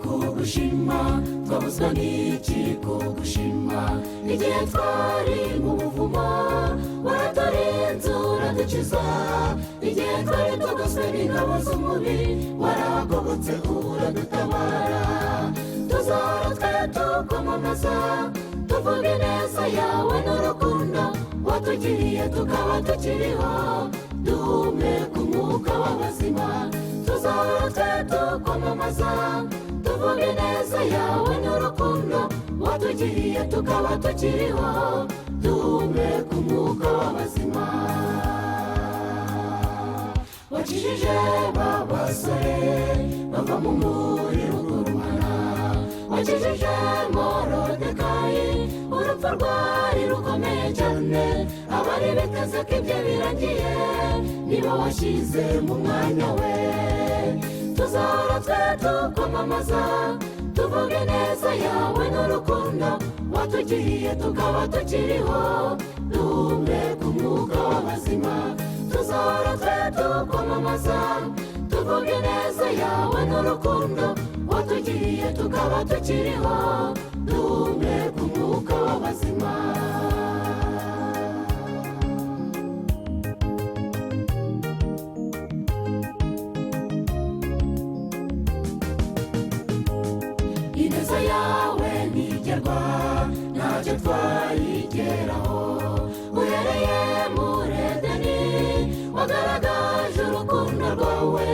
kugushima twabuzwa n'iki kugushima igihe twari mu buvumo waraturinze uradukiza igihe twari tugoswe n'ingabo z'umubi warahagobotse uradutabara tuzahora twe tukwamamaza tuvuga ineza yawe n'urukundo watugiriye tukaba tukiriho duhumeka umwuka w'abazima tuzahora twe tukwamamaza tuvuga ineza yawe n'urukundo watugiriye tukaba tukiriho duhumeka umwuka w'abazima wakijije babasore bava mu muriro ugurumana wakijije Morodekayi urupfu rwari rukomeye cyane abari biteze ko ibyo birangiye niba washyize mu mwanya we tuzahora twe tukwamamaza tuvuga ineza yawe n'urukundo watugiriye tukaba tukiriho duhumeka umwuka w'abazima tuzahora twe tukwamamaza tuvuga ineza yawe n'urukundo watugiriye tukaba tukiriho duhumeka umwuka w'abazima ineza yawe ntigerwa ntacyo twayigeraho uhereye muri Edeni wagaragaje urukundo rwawe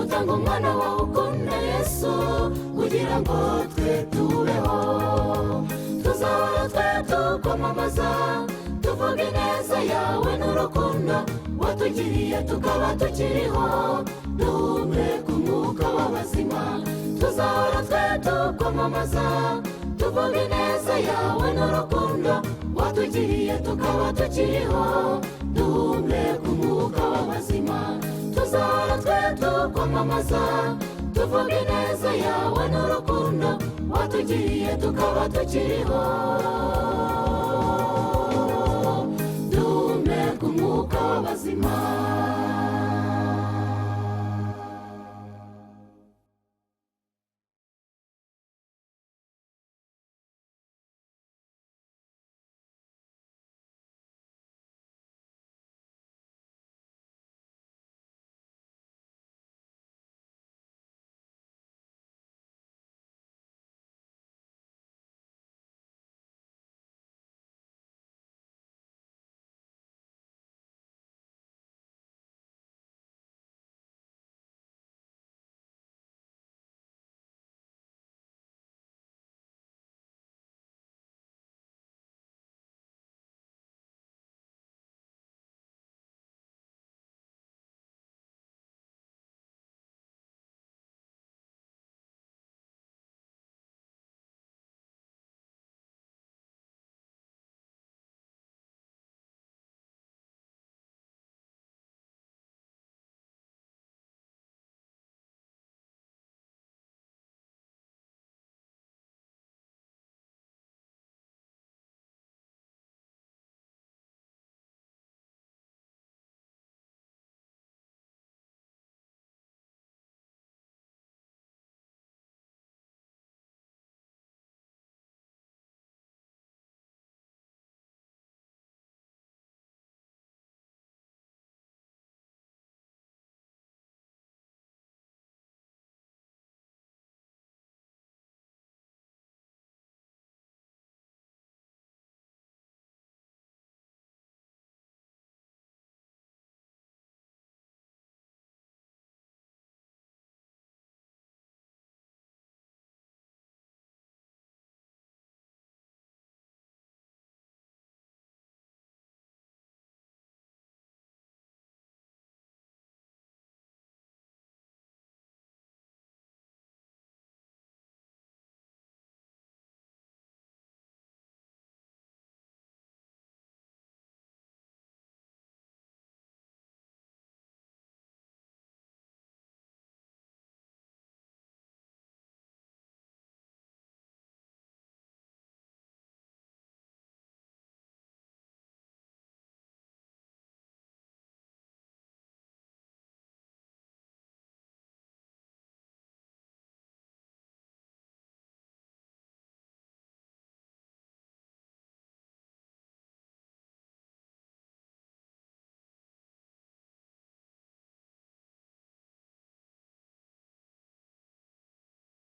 utanga umwana wawe ukunda Yesu kugira ngo twe tubeho tuzahora twe tukwamamaza tuvuga ineza yawe n'urukundo watugiriye tukaba tukiriho duhumeka umwuka w'abazima tuzahora twe tukwamamaza tuvuga ineza yawe n'urukundo watugiriye tukaba tukiriho duhumeka umwuka w'abazima tuzahora twe tukwamamaza tuvuga ineza yawe n'urukundo watugiriye tukaba tukiriho duhumeka umwuka w'abazima